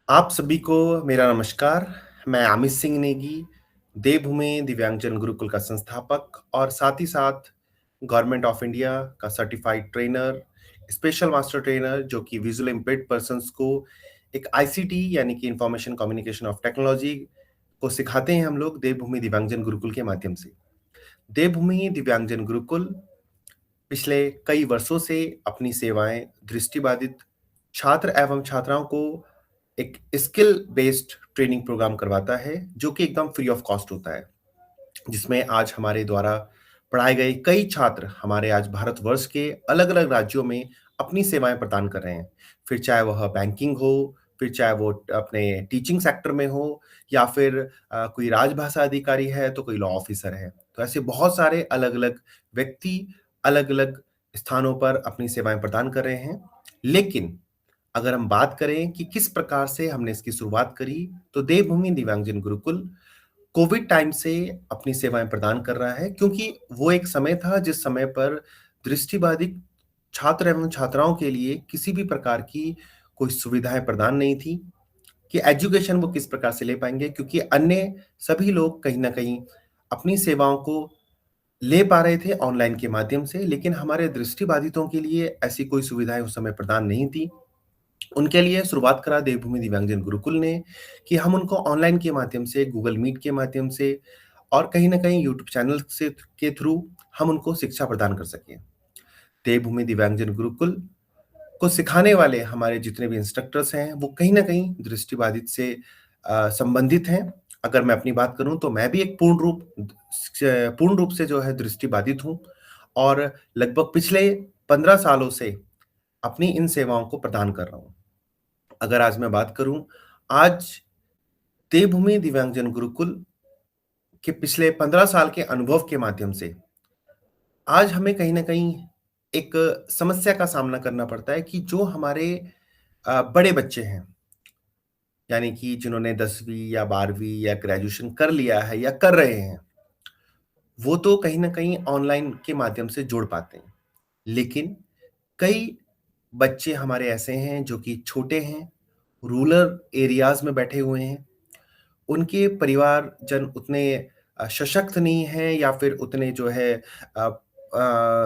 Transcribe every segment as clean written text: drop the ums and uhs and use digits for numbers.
आप सभी को मेरा नमस्कार। मैं अमित सिंह नेगी, देवभूमि दिव्यांगजन गुरुकुल का संस्थापक और साथ ही साथ गवर्नमेंट ऑफ इंडिया का certified trainer, special master trainer जो कि विजुअली इम्पेयर्ड पर्सन्स को एक आईसीटी यानी कि इंफॉर्मेशन कम्युनिकेशन ऑफ टेक्नोलॉजी को सिखाते हैं हम लोग देवभूमि दिव्यांगजन गुरुकुल के माध्यम से। देवभूमि दिव्यांगजन गुरुकुल पिछले कई वर्षों से अपनी सेवाएं दृष्टिबाधित छात्र एवं छात्राओं को एक स्किल बेस्ड ट्रेनिंग प्रोग्राम करवाता है जो कि एकदम फ्री ऑफ कॉस्ट होता है, जिसमें आज हमारे द्वारा पढ़ाए गए कई छात्र हमारे आज भारतवर्ष के अलग अलग राज्यों में अपनी सेवाएं प्रदान कर रहे हैं। फिर चाहे वह बैंकिंग हो, फिर चाहे वो अपने टीचिंग सेक्टर में हो, या फिर कोई राजभाषा अधिकारी है तो कोई लॉ ऑफिसर है। तो ऐसे बहुत सारे अलग अलग व्यक्ति अलग अलग स्थानों पर अपनी सेवाएं प्रदान कर रहे हैं। लेकिन अगर हम बात करें कि किस प्रकार से हमने इसकी शुरुआत करी, तो देवभूमि दिव्यांगजन गुरुकुल कोविड टाइम से अपनी सेवाएं प्रदान कर रहा है, क्योंकि वो एक समय था जिस समय पर दृष्टिबाधित छात्र एवं छात्राओं के लिए किसी भी प्रकार की कोई सुविधाएं प्रदान नहीं थी कि एजुकेशन वो किस प्रकार से ले पाएंगे, क्योंकि अन्य सभी लोग कहीं ना कहीं अपनी सेवाओं को ले पा रहे थे ऑनलाइन के माध्यम से, लेकिन हमारे दृष्टिबाधितों के लिए ऐसी कोई सुविधाएं उस समय प्रदान नहीं थी। उनके लिए शुरुआत करा देवभूमि दिव्यांगजन गुरुकुल ने कि हम उनको ऑनलाइन के माध्यम से, गूगल मीट के माध्यम से और कहीं न कहीं यूट्यूब चैनल से के थ्रू हम उनको शिक्षा प्रदान कर सकें। देवभूमि दिव्यांगजन गुरुकुल को सिखाने वाले हमारे जितने भी इंस्ट्रक्टर्स हैं, वो कहीं न कहीं दृष्टिबाधित से संबंधित हैं। अगर मैं अपनी बात करूँ तो मैं भी एक पूर्ण रूप से जो है दृष्टिबाधित हूँ और लगभग पिछले 15 सालों से अपनी इन सेवाओं को प्रदान कर रहा हूँ। अगर आज मैं बात करूं, आज देवभूमि दिव्यांगजन गुरुकुल के पिछले 15 साल के अनुभव के माध्यम से आज हमें कहीं न कहीं एक समस्या का सामना करना पड़ता है कि जो हमारे बड़े बच्चे हैं, यानी कि जिन्होंने 10वीं या 12वीं या ग्रेजुएशन कर लिया है या कर रहे हैं, वो तो कहीं न कहीं ऑनलाइन के माध्यम से जुड़ पाते हैं। लेकिन कई बच्चे हमारे ऐसे हैं जो कि छोटे हैं, रूरल एरियाज़ में बैठे हुए हैं, उनके परिवारजन उतने सशक्त नहीं हैं या फिर उतने जो है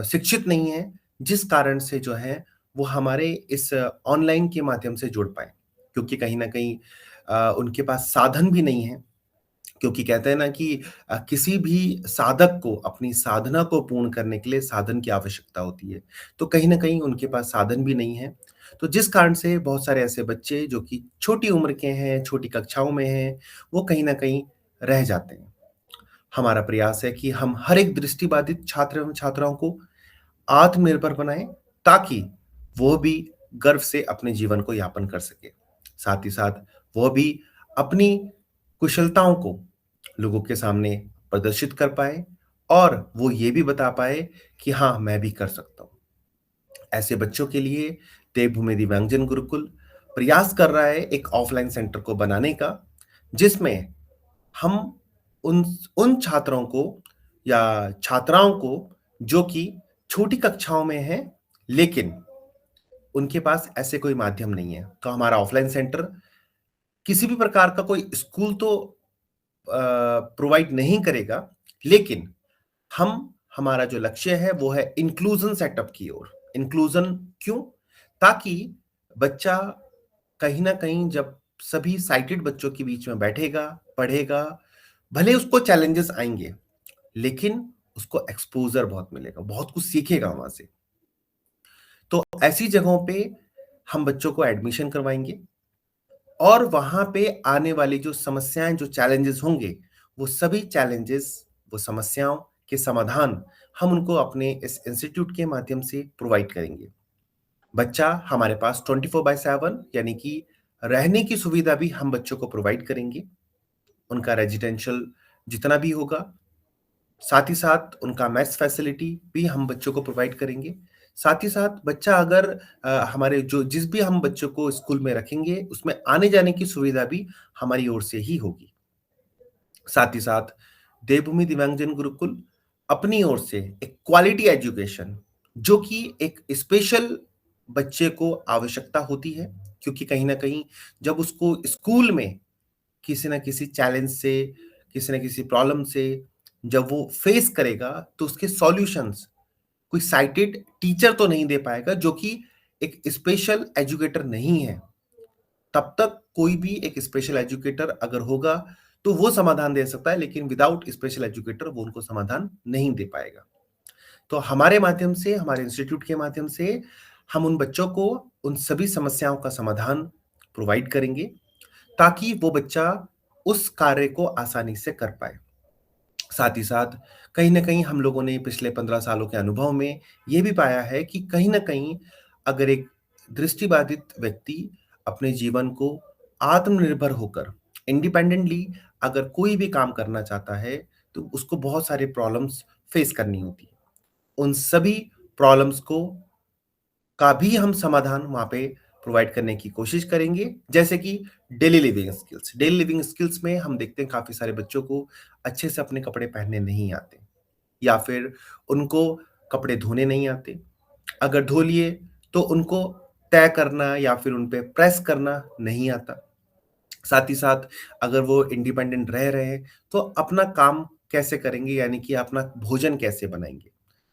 शिक्षित नहीं हैं, जिस कारण से जो है वो हमारे इस ऑनलाइन के माध्यम से जुड़ पाएँ। क्योंकि कहीं न कहीं उनके पास साधन भी नहीं है, क्योंकि कहते हैं ना कि किसी भी साधक को अपनी साधना को पूर्ण करने के लिए साधन की आवश्यकता होती है। तो कहीं न कहीं उनके पास साधन भी नहीं है। तो जिस कारण से बहुत सारे ऐसे बच्चे जो कि छोटी उम्र के हैं, छोटी कक्षाओं में हैं, वो कहीं न कहीं रह जाते हैं। हमारा प्रयास है कि हम हर एक दृष्टिबाधित छात्र एवं छात्राओं को आत्मनिर्भर बनाएँ, ताकि वो भी गर्व से अपने जीवन को यापन कर सकें। साथ ही साथ वो भी अपनी कुशलताओं को लोगों के सामने प्रदर्शित कर पाएँ और वो ये भी बता पाएँ कि हाँ, मैं भी कर सकता हूँ। ऐसे बच्चों के लिए देवभूमि दिव्यांगजन गुरुकुल प्रयास कर रहा है एक ऑफलाइन सेंटर को बनाने का, जिसमें हम उन उन छात्रों को या छात्राओं को जो कि छोटी कक्षाओं में हैं, लेकिन उनके पास ऐसे कोई माध्यम नहीं है। तो हमारा ऑफलाइन सेंटर किसी भी प्रकार का कोई स्कूल तो प्रोवाइड नहीं करेगा, लेकिन हम हमारा जो लक्ष्य है वो है इंक्लूजन सेटअप की ओर। इंक्लूजन क्यों? ताकि बच्चा कहीं न कहीं जब सभी साइटेड बच्चों के बीच में बैठेगा, पढ़ेगा, भले उसको चैलेंजेस आएँगे, लेकिन उसको एक्सपोज़र बहुत मिलेगा, बहुत कुछ सीखेगा वहाँ से। तो ऐसी जगहों पे हम बच्चों को एडमिशन करवाएँगे और वहाँ पे आने वाली जो समस्याएँ, जो चैलेंजेस होंगे, वो सभी चैलेंजेस, वो समस्याओं के समाधान हम उनको अपने इस इंस्टीट्यूट के माध्यम से प्रोवाइड करेंगे। बच्चा हमारे पास 24/7 यानी कि रहने की सुविधा भी हम बच्चों को प्रोवाइड करेंगे। उनका रेजिडेंशियल जितना भी होगा, साथ ही साथ उनका मेस फैसिलिटी भी हम बच्चों को प्रोवाइड करेंगे। साथ ही साथ बच्चा अगर हमारे जो जिस भी हम बच्चों को स्कूल में रखेंगे, उसमें आने-जाने की सुविधा भी हमारी ओर से ही होगी। साथ ही साथ देवभूमि दिव्यांगजन गुरुकुल अपनी ओर से एक क्वालिटी एजुकेशन, जो कि एक स्पेशल बच्चे को आवश्यकता होती है, क्योंकि कहीं न कहीं जब उसको स्कूल में किसी न किसी चैलेंज से, किसी न किसी प्रॉब्लम से जब वो फेस करेगा, तो उसके सॉल्यूशंस कोई साइटेड टीचर तो नहीं दे पाएगा जो कि एक स्पेशल एजुकेटर नहीं है। तब तक कोई भी एक स्पेशल एजुकेटर अगर होगा, तो वो समाधान दे सकता है, लेकिन विदाउट स्पेशल एजुकेटर वो उनको समाधान नहीं दे पाएगा। तो हमारे माध्यम से, हमारे इंस्टीट्यूट के माध्यम से हम उन बच्चों को उन सभी समस्याओं का समाधान प्रोवाइड करेंगे, ताकि वो बच्चा उस कार्य को आसानी से कर पाए। साथ ही साथ कहीं न कहीं हम लोगों ने पिछले 15 सालों के अनुभव में ये भी पाया है कि कहीं न कहीं अगर एक दृष्टिबाधित व्यक्ति अपने जीवन को आत्मनिर्भर होकर इंडिपेंडेंटली अगर कोई भी काम करना चाहता है, तो उसको बहुत सारे प्रॉब्लम्स फेस करनी होती है। उन सभी प्रॉब्लम्स को का भी हम समाधान वहाँ पे प्रोवाइड करने की कोशिश करेंगे, जैसे कि daily living skills. Daily living skills में हम देखते हैं काफ़ी सारे बच्चों को अच्छे से अपने कपड़े पहनने नहीं आते, या फिर उनको कपड़े धोने नहीं आते। अगर धो लिए तो उनको तय करना या फिर उन पे प्रेस करना नहीं आता। साथ ही साथ अगर वो इंडिपेंडेंट रह रहे हैं, तो अपना काम कैसे करेंगे, यानी कि अपना भोजन कैसे बनाएँगे?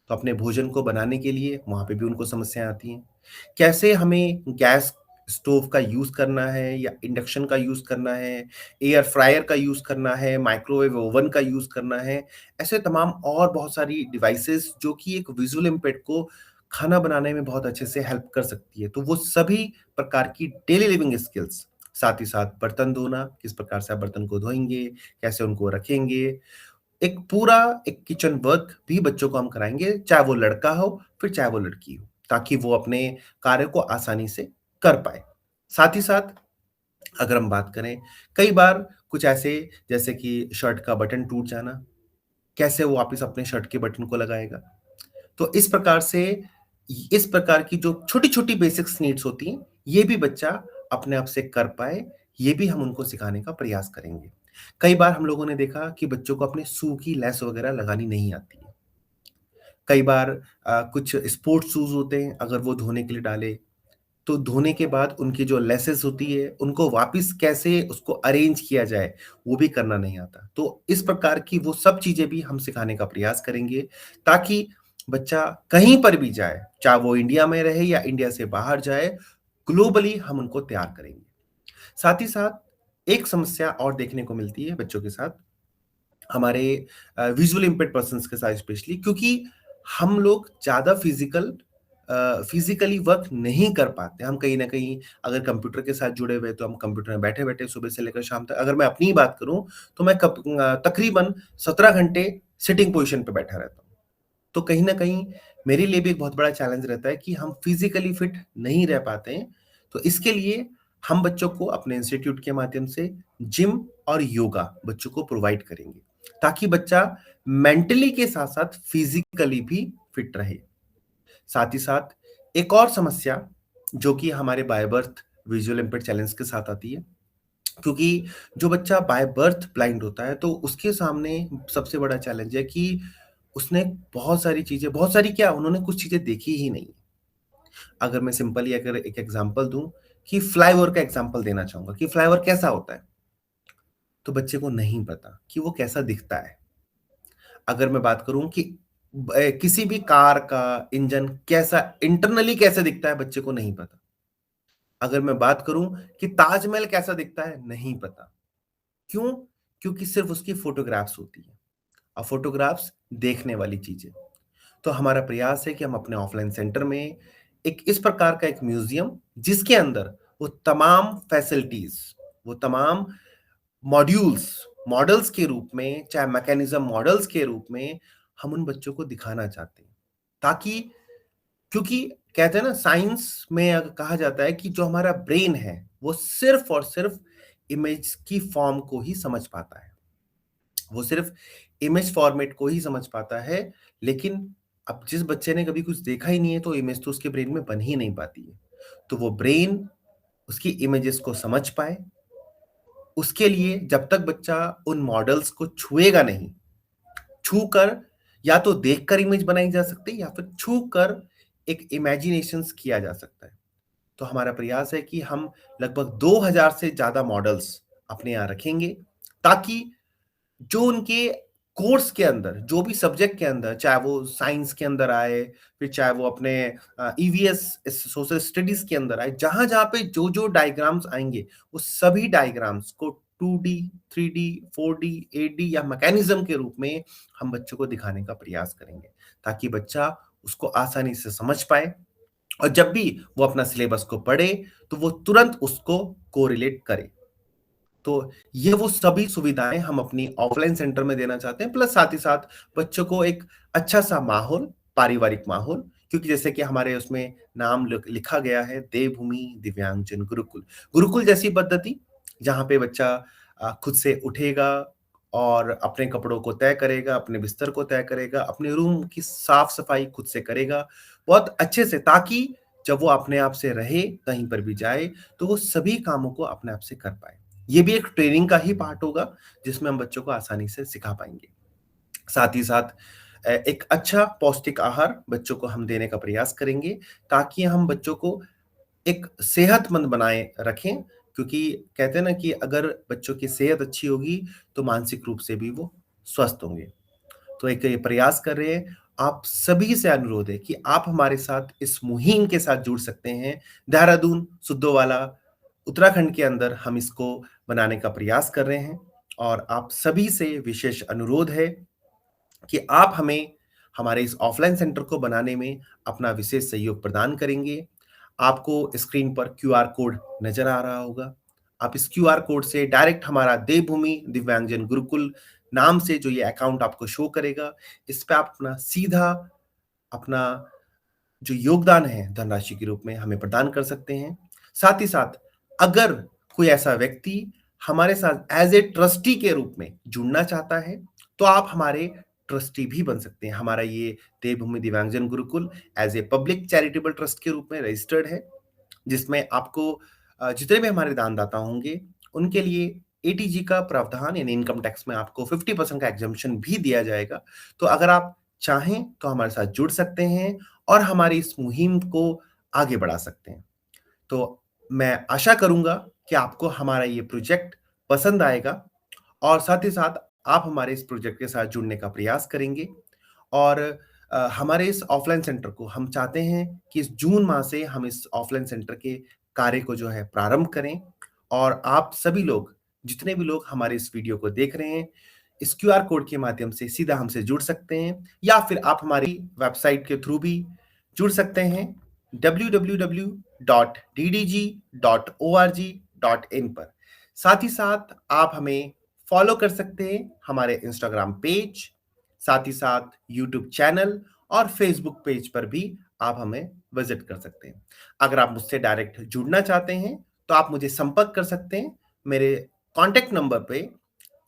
तो अपने भोजन को बनाने के लिए वहाँ पे भी उनको समस्याएँ आती हैं। कैसे हमें गैस स्टोव का यूज़ करना है या इंडक्शन का यूज़ करना है, एयर फ्रायर का यूज़ करना है, माइक्रोवेव ओवन का यूज़ करना है, ऐसे तमाम और बहुत सारी डिवाइसेज़ जो कि एक विज़ुअल इम्पैक्ट को खाना बनाने में बहुत अच्छे से हेल्प कर सकती है। तो वो सभी प्रकार की डेली लिविंग स्किल्स, साथ ही साथ बर्तन धोना, किस प्रकार से आप बर्तन को धोएँगे, कैसे उनको रखेंगे, एक पूरा एक किचन वर्क भी बच्चों को हम कराएँगे, चाहे वो लड़का हो, फिर चाहे वो लड़की हो, ताकि वो अपने कार्य को आसानी से कर पाएँ। साथ ही साथ अगर हम बात करें, कई बार कुछ ऐसे जैसे कि शर्ट का बटन टूट जाना, कैसे वो वापस अपने शर्ट के बटन को लगाएगा? तो इस प्रकार की जो छोटी-छोटी बेसिक्स नीड्स होती हैं, ये भी बच्चा अपने आप से कर पाए, ये भी हम उनको सिखाने का प्रयास करेंगे। कई बार हम लोगों ने देखा कि बच्चों को अपने शू की लेस वगैरह लगानी नहीं आती है। कई बार कुछ स्पोर्ट्स शूज़ होते हैं, अगर वो धोने के लिए डाले, तो धोने के बाद उनकी जो लेसेस होती है, उनको वापस कैसे उसको अरेंज किया जाए, वो भी करना नहीं आता। तो इस प्रकार की वो सब चीज़ें भी हम सिखाने का प्रयास करेंगे, ताकि बच्चा कहीं पर भी जाए, चाहे वो इंडिया में रहे या इंडिया से बाहर जाए, ग्लोबली हम उनको तैयार करेंगे। साथ ही साथ एक समस्या और देखने को मिलती है बच्चों के साथ, हमारे विजुअल इम्पेयर्ड पर्सन्स के साथ स्पेशली, क्योंकि हम लोग ज़्यादा फिज़िकली वर्क नहीं कर पाते। हम कहीं न कहीं अगर कंप्यूटर के साथ जुड़े हुए हैं, तो हम कंप्यूटर में बैठे-बैठे सुबह से लेकर शाम तक, अगर मैं अपनी ही बात करूँ, तो मैं तकरीबन 17 घंटे सिटिंग पोज़ीशन पे बैठा रहता हूँ। तो कहीं न कहीं मेरे लिए भी एक बहुत बड़ा चैलेंज रहता है कि हम फिज़िकली फिट नहीं रह पाते हैं। तो इसके लिए हम बच्चों को अपने इंस्टीट्यूट के माध्यम से जिम और योगा बच्चों को प्रोवाइड करेंगे, ताकि बच्चा मेंटली के साथ-साथ फिज़िकली भी फिट रहे। साथ ही साथ एक और समस्या जो कि हमारे by birth visual impaired challenge के साथ आती है, क्योंकि जो बच्चा बाय बर्थ ब्लाइंड होता है, तो उसके सामने सबसे बड़ा चैलेंज है कि उसने बहुत सारी क्या, उन्होंने कुछ चीज़ें देखी ही नहीं। अगर मैं सिंपली अगर एक एग्ज़ाम्पल दूँ, कि फ्लाईओवर का एग्ज़ाम्पल देना चाहूँगा कि फ्लाईओवर कैसा होता है? तो बच्चे को नहीं पता कि वो कैसा दिखता है। अगर मैं बात करूँ कि किसी भी कार का इंजन कैसा इंटरनली कैसे दिखता है, बच्चे को नहीं पता। अगर मैं बात करूँ कि ताजमहल कैसा दिखता है, नहीं पता। क्यों? क्योंकि सिर्फ़ उसकी फ़ोटोग्राफ्स होती हैं, और फ़ोटोग्राफ्स देखने वाली चीज़ है। तो हमारा प्रयास है कि हम अपने ऑफ़लाइन सेंटर में एक इस प्रकार का एक म्यूज़ियम, जिसके अंदर वो तमाम फैसिलिटीज़, वो तमाम मॉड्यूल्स, मॉडल्स के रूप में, चाहे मैकेनिज़्म मॉडल्स के रूप में हम उन बच्चों को दिखाना चाहते हैं। ताकि, क्योंकि कहते हैं ना, साइंस में कहा जाता है कि जो हमारा ब्रेन है, वो सिर्फ़ और सिर्फ़ इमेज की फ़ॉर्म को ही समझ पाता है। वो सिर्फ़ इमेज फ़ॉर्मेट को ही समझ पाता है, लेकिन अब जिस बच्चे ने कभी कुछ देखा ही नहीं है, तो इमेज तो उसके ब्रेन में बन ही नहीं पाती है। तो वो ब्रेन उसकी इमेजेस को समझ पाए, उसके लिए जब तक बच्चा उन मॉडल्स को छुएगा नहीं, छूकर या तो देखकर इमेज बनाई जा सकती है, या फिर छूकर एक इमेजिनेशंस किया जा सकता है। तो हमारा प्रयास है कि हम लगभग 2000 से ज़्यादा मॉडल्स अपने यहाँ रखेंगे, ताकि जो उनके कोर्स के अंदर, जो भी सब्जेक्ट के अंदर, चाहे वो साइंस के अंदर आए, फिर चाहे वो अपने ईवीएस सोशल स्टडीज़ के अंदर आए, जहाँ-जहाँ पे जो-जो डायग्राम्स आएँगे, वो सभी डायग्राम्स को 2D, 3D, 4D, 8D या मैकेनिज़्म के रूप में हम बच्चों को दिखाने का प्रयास करेंगे, ताकि बच्चा उसको आसानी से समझ पाए और जब भी वो अपना सिलेबस को पढ़े, तो वो तुरंत उसको कोरिलेट करे। तो ये वो सभी सुविधाएँ हम अपनी ऑफ़लाइन सेंटर में देना चाहते हैं, प्लस साथ ही साथ बच्चों को एक अच्छा-सा माहौल, पारिवारिक माहौल, क्योंकि जैसे कि हमारे उसमें नाम लिखा गया है, देवभूमि दिव्यांगजन गुरुकुल। गुरुकुल जैसी पद्धति, जहाँ पे बच्चा खुद से उठेगा और अपने कपड़ों को तय करेगा, अपने बिस्तर को तय करेगा, अपने रूम की साफ-सफाई खुद से करेगा, बहुत अच्छे से, ताकि जब वो अपने आप से रहे, कहीं पर भी जाए, तो वो सभी कामों को अपने आप से कर पाए। ये भी एक ट्रेनिंग का ही पार्ट होगा, जिसमें हम बच्चों को आसानी से सिखा पाएँगे। साथ ही साथ एक अच्छा पौष्टिक आहार बच्चों को हम देने का प्रयास करेंगे, ताकि हम बच्चों को एक सेहतमंद बनाए रखें, क्योंकि कहते हैं ना कि अगर बच्चों की सेहत अच्छी होगी, तो मानसिक रूप से भी वो स्वस्थ होंगे। तो एक ये प्रयास कर रहे हैं। आप सभी से अनुरोध है कि आप हमारे साथ इस मुहिम के साथ जुड़ सकते हैं। देहरादून, सुद्धोवाला, उत्तराखंड के अंदर हम इसको बनाने का प्रयास कर रहे हैं और आप सभी से विशेष अनुरोध है कि आप हमें हमारे इस ऑफलाइन सेंटर को बनाने में अपना विशेष सहयोग प्रदान करेंगे। आपको स्क्रीन पर क्यूआर कोड नज़र आ रहा होगा। आप इस क्यूआर कोड से डायरेक्ट हमारा देवभूमि दिव्यांगजन गुरुकुल नाम से जो ये अकाउंट आपको शो करेगा, इस पे आप अपना सीधा अपना जो योगदान है धनराशि के रूप में हमें प्रदान कर सकते हैं। साथ ही साथ अगर कोई ऐसा व्यक्ति हमारे साथ एज़ ए ट्रस्टी के रूप में जुड़ना चाहता है, तो आप हमारे ट्रस्टी भी बन सकते हैं। हमारा ये देवभूमि दिव्यांगजन Gurukul as a public charitable trust के रूप में रजिस्टर्ड है, जिसमें आपको जितने भी हमारे दानदाता होंगे, उनके लिए एटीजी का प्रावधान यानी इनकम टैक्स में आपको 50% का एग्ज़म्पशन भी दिया जाएगा। तो अगर आप चाहें तो हमारे साथ जुड़ सकते हैं और हमारी इस मुहिम को आगे बढ़ा सकते हैं। तो मैं आशा करूँगा कि आपको हमारा ये प्रोजेक्ट पसंद आएगा और साथ ही साथ आप हमारे इस प्रोजेक्ट के साथ जुड़ने का प्रयास करेंगे और हमारे इस ऑफलाइन सेंटर को हम चाहते हैं कि इस जून माह से हम इस ऑफलाइन सेंटर के कार्य को जो है प्रारंभ करें और आप सभी लोग, जितने भी लोग हमारे इस वीडियो को देख रहे हैं, इस क्यूआर कोड के माध्यम से सीधा हमसे जुड़ सकते हैं या फिर आप हमारी वेबसाइट के थ्रू भी जुड़ सकते हैं www.ddg.org.in पर। साथ ही साथ आप हमें फॉलो कर सकते हैं हमारे इंस्टाग्राम पेज, साथ ही साथ यूट्यूब चैनल और फेसबुक पेज पर भी आप हमें विजिट कर सकते हैं। अगर आप मुझसे डायरेक्ट जुड़ना चाहते हैं, तो आप मुझे संपर्क कर सकते हैं मेरे कॉन्टैक्ट नंबर पे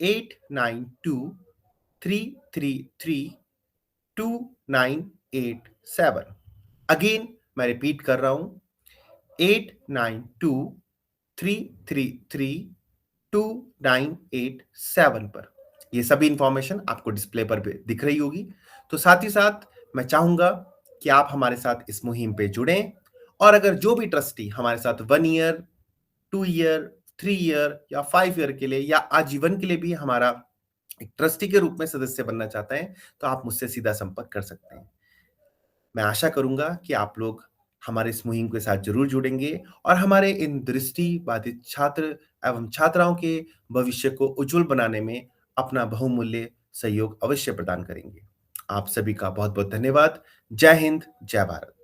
8923332987। अगेन मैं रिपीट कर रहा हूं, 8923332987 पर। ये सभी इंफॉर्मेशन आपको डिस्प्ले पर भी दिख रही होगी। तो साथ ही साथ मैं चाहूंगा कि आप हमारे साथ इस मुहिम पे जुड़ें और अगर जो भी ट्रस्टी हमारे साथ 1 ईयर, 2 ईयर, 3 ईयर या 5 ईयर के लिए या आजीवन के लिए भी हमारा एक ट्रस्टी के रूप में सदस्य बनना चाहते हैं, तो आप मुझसे सीधा संपर्क कर सकते हैं। मैं आशा करूंगा कि आप लोग हमारे इस मुहिम के साथ ज़रूर जुड़ेंगे और हमारे इन दृष्टिबाधित छात्र एवं छात्राओं के भविष्य को उज्जवल बनाने में अपना बहुमूल्य सहयोग अवश्य प्रदान करेंगे। आप सभी का बहुत-बहुत धन्यवाद। जय हिंद, जय भारत।